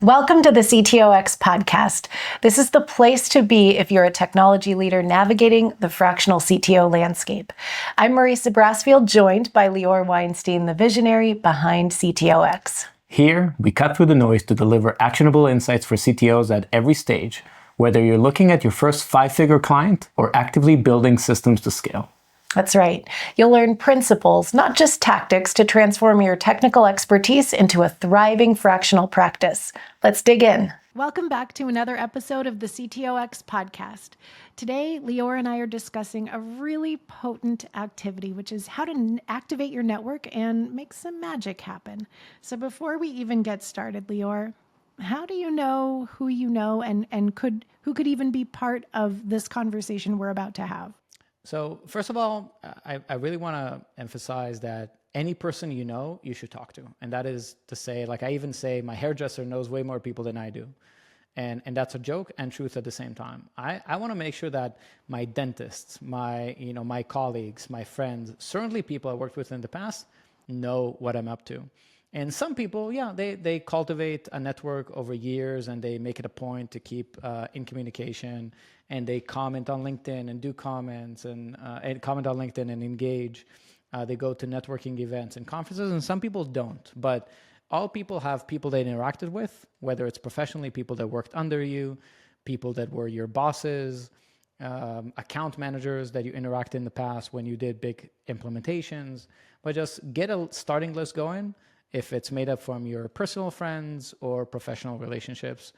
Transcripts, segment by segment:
Welcome to the CTOX podcast. This is the place to be if you're a technology leader navigating the fractional CTO landscape. I'm Marisa Brassfield, joined by Lior Weinstein, the visionary behind CTOX. Here, we cut through the noise to deliver actionable insights for CTOs at every stage, whether you're looking at your first five-figure client or actively building systems to scale. That's right. You'll learn principles, not just tactics, to transform your technical expertise into a thriving fractional practice. Let's dig in. Welcome back to another episode of the CTOX podcast. Today, Lior and I are discussing a really potent activity, which is how to activate your network and make some magic happen. So before we even get started, Lior, how do you know who you know and who could even be part of this conversation we're about to have? So first of all, I really want to emphasize that any person you know, you should talk to. And that is to say, like I even say, my hairdresser knows way more people than I do. And that's a joke and truth at the same time. I want to make sure that my dentists, my colleagues, my friends, certainly people I worked with in the past, know what I'm up to. And some people, they cultivate a network over years and they make it a point to keep in communication, and they comment on LinkedIn and do comments and comment on LinkedIn and engage. They go to networking events and conferences, and some people don't. But all people have people they interacted with, whether it's professionally, people that worked under you, people that were your bosses, account managers that you interacted in the past when you did big implementations. But just get a starting list going. If it's made up from your personal friends or professional relationships.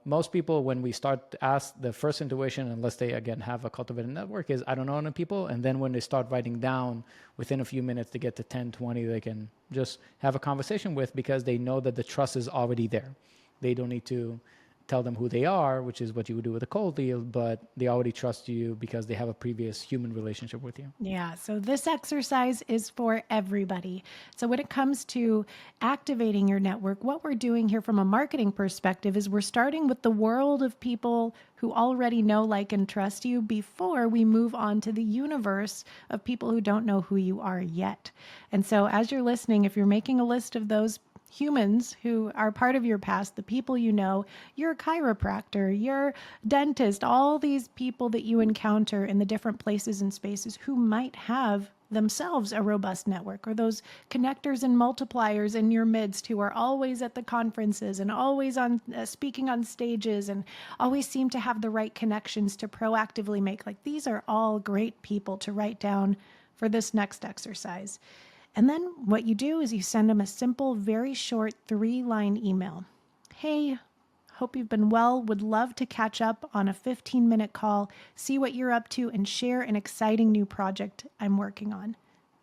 Most people, when we start to ask, the first intuition, unless they, again, have a cultivated network, is I don't know any people. And then when they start writing down, within a few minutes, to get to 10, 20, they can just have a conversation with, because they know that the trust is already there. They don't need to tell them who they are, which is what you would do with a cold deal, but they already trust you because they have a previous human relationship with you. Yeah, so this exercise is for everybody. So when it comes to activating your network, what we're doing here from a marketing perspective is we're starting with the world of people who already know, like, and trust you before we move on to the universe of people who don't know who you are yet. And so as you're listening, if you're making a list of those humans who are part of your past, the people you know, your chiropractor, your dentist, all these people that you encounter in the different places and spaces who might have themselves a robust network, or those connectors and multipliers in your midst who are always at the conferences and always on speaking on stages and always seem to have the right connections to proactively make, like, these are all great people to write down for this next exercise. And then what you do is you send them a simple, very short 3-line email. Hey, hope you've been well. Would love to catch up on a 15-minute call, see what you're up to, and share an exciting new project I'm working on.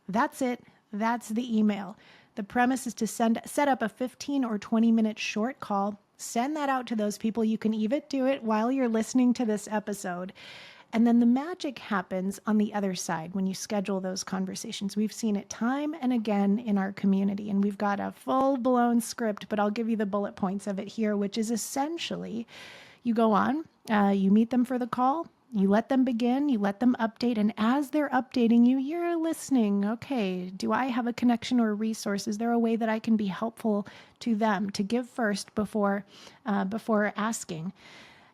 That's it. That's the email. The premise is to set up a 15 or 20-minute short call. Send that out to those people. You can even do it while you're listening to this episode. And then the magic happens on the other side when you schedule those conversations. We've seen it time and again in our community, and we've got a full-blown script, but I'll give you the bullet points of it here, which is essentially you go on, you meet them for the call, you let them begin, you let them update, and as they're updating you, you're listening. Okay, do I have a connection or a resource? Is there a way that I can be helpful to them, to give first before asking?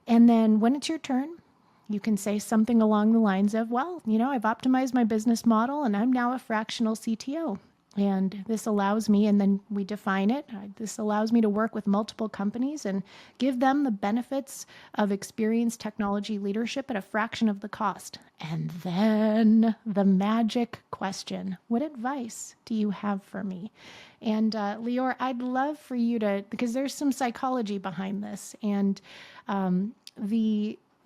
And then when it's your turn, you can say something along the lines of, well, I've optimized my business model and I'm now a fractional CTO. And this allows me, and then we define it, this allows me to work with multiple companies and give them the benefits of experienced technology leadership at a fraction of the cost. And then the magic question, what advice do you have for me? And Lior, I'd love for you to, because there's some psychology behind this, and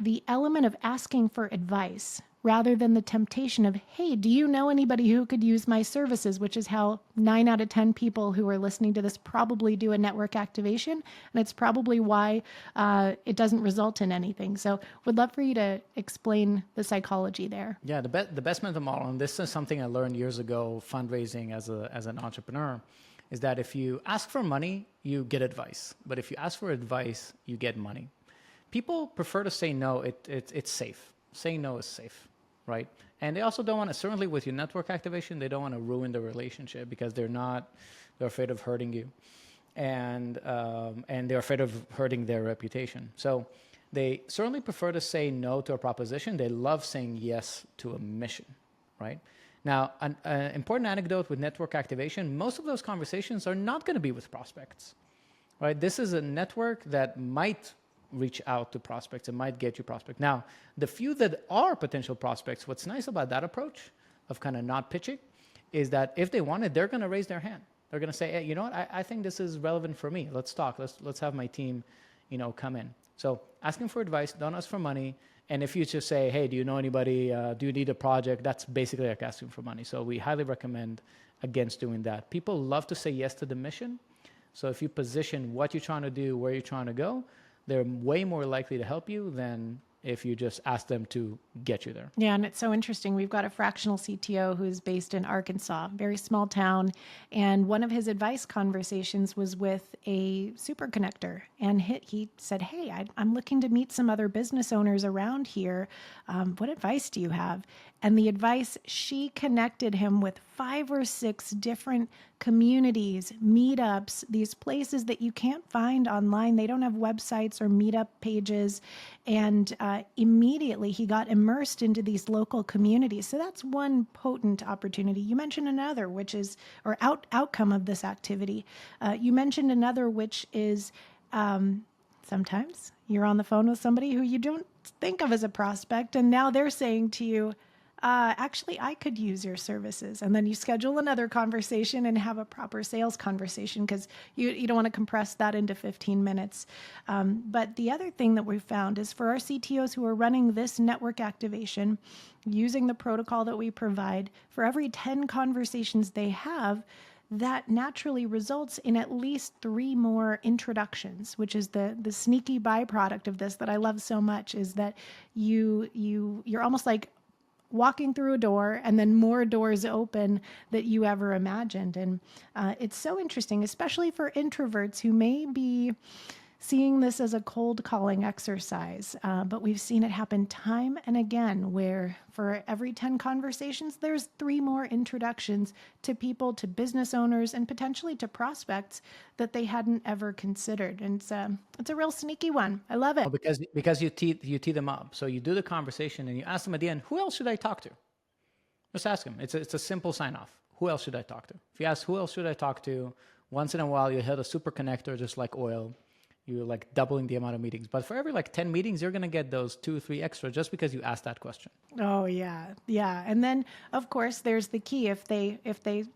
the element of asking for advice rather than the temptation of, hey, do you know anybody who could use my services, which is how 9 out of 10 people who are listening to this probably do a network activation. And it's probably why it doesn't result in anything. So would love for you to explain the psychology there. Yeah, the best mental model, and this is something I learned years ago fundraising as an entrepreneur, is that if you ask for money, you get advice. But if you ask for advice, you get money. People prefer to say no. It's safe. Saying no is safe, right? And they also don't want to, certainly with your network activation, they don't want to ruin the relationship because they're afraid of hurting you. and they're afraid of hurting their reputation. So they certainly prefer to say no to a proposition. They love saying yes to a mission, right? Now, an important anecdote with network activation, most of those conversations are not going to be with prospects, right? This is a network that might reach out to prospects and might get you prospect. Now, the few that are potential prospects, what's nice about that approach of kind of not pitching is that if they want it, they're going to raise their hand. They're going to say, hey, you know what? I think this is relevant for me. Let's talk. Let's have my team, come in. So asking for advice, don't ask for money. And if you just say, hey, do you know anybody? Do you need a project? That's basically like asking for money. So we highly recommend against doing that. People love to say yes to the mission. So if you position what you're trying to do, where you're trying to go, they're way more likely to help you than if you just ask them to get you there. Yeah, and it's so interesting. We've got a fractional CTO who's based in Arkansas, very small town. And one of his advice conversations was with a super connector. And he said, hey, I'm looking to meet some other business owners around here. What advice do you have? And the advice, she connected him with 5 or 6 different communities, meetups, these places that you can't find online. They don't have websites or meetup pages. And immediately he got immersed into these local communities. So that's one potent opportunity. You mentioned another, which is, or outcome of this activity. You mentioned another, which is sometimes you're on the phone with somebody who you don't think of as a prospect, and now they're saying to you, actually, I could use your services. And then you schedule another conversation and have a proper sales conversation because you don't want to compress that into 15 minutes. But the other thing that we've found is for our CTOs who are running this network activation, using the protocol that we provide, for every 10 conversations they have, that naturally results in at least 3 more introductions, which is the sneaky byproduct of this that I love so much, is that you're almost like walking through a door and then more doors open that you ever imagined. And it's so interesting, especially for introverts who may be seeing this as a cold calling exercise. But we've seen it happen time and again, where for every 10 conversations, there's 3 more introductions to people, to business owners, and potentially to prospects that they hadn't ever considered. And it's a real sneaky one. I love it. Because you tee them up. So you do the conversation and you ask them at the end, who else should I talk to? Just ask them. It's a simple sign off. Who else should I talk to? If you ask who else should I talk to, once in a while you hit a super connector just like oil. You're like doubling the amount of meetings. But for every like 10 meetings, you're going to get those 2, 3 extra just because you asked that question. Oh, yeah. Yeah. And then, of course, there's the key. If they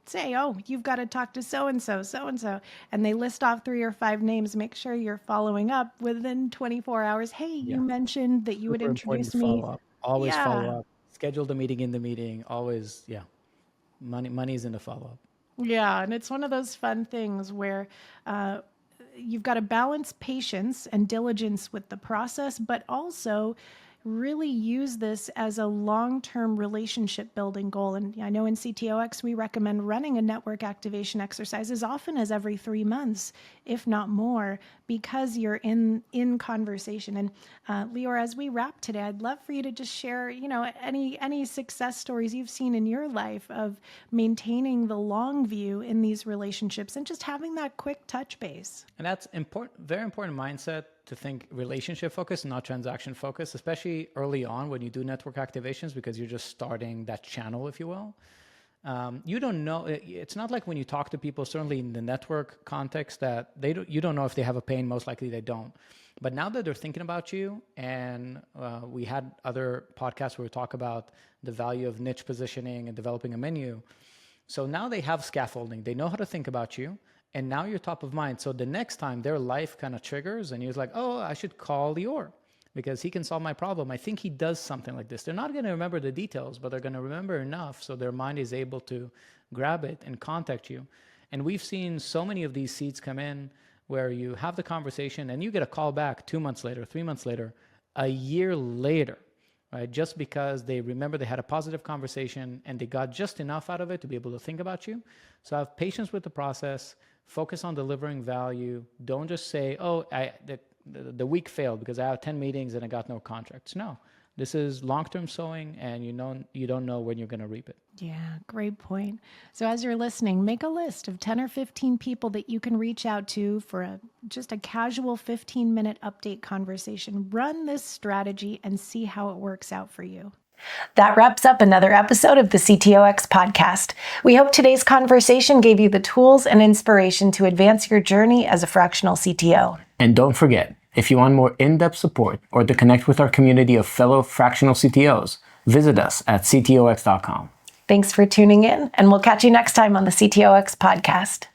say, oh, you've got to talk to so-and-so, so-and-so, and they list off 3 or 5 names, make sure you're following up within 24 hours. Hey, you mentioned that you would introduce me. Follow up. Always follow up. Schedule the meeting in the meeting. Always, money's in the follow-up. Yeah. And it's one of those fun things where you've got to balance patience and diligence with the process, but also really use this as a long-term relationship building goal. And I know in CTOX, we recommend running a network activation exercise as often as every 3 months, if not more, because you're in conversation. And Lior, as we wrap today, I'd love for you to just share, any success stories you've seen in your life of maintaining the long view in these relationships and just having that quick touch base. And that's important, very important mindset to think relationship focused, not transaction focused, especially early on when you do network activations, because you're just starting that channel, if you will. You don't know. It's not like when you talk to people, certainly in the network context, that you don't know if they have a pain. Most likely they don't. But now that they're thinking about you, and we had other podcasts where we talk about the value of niche positioning and developing a menu. So now they have scaffolding. They know how to think about you. And now you're top of mind. So the next time their life kind of triggers and you're like, oh, I should call Lior because he can solve my problem. I think he does something like this. They're not going to remember the details, but they're going to remember enough so their mind is able to grab it and contact you. And we've seen so many of these seats come in where you have the conversation and you get a call back 2 months later, 3 months later, a year later, right? Just because they remember they had a positive conversation and they got just enough out of it to be able to think about you. So have patience with the process. Focus on delivering value. Don't just say, oh, the week failed because I have 10 meetings and I got no contracts. No, This is long-term sowing, and you don't know when you're going to reap it. Yeah, great point. So as you're listening, make a list of 10 or 15 people that you can reach out to for just a casual 15-minute update conversation. Run this strategy and see how it works out for you. That wraps up another episode of the CTOX podcast. We hope today's conversation gave you the tools and inspiration to advance your journey as a fractional CTO. And don't forget, if you want more in-depth support or to connect with our community of fellow fractional CTOs, visit us at ctox.com. Thanks for tuning in, and we'll catch you next time on the CTOX podcast.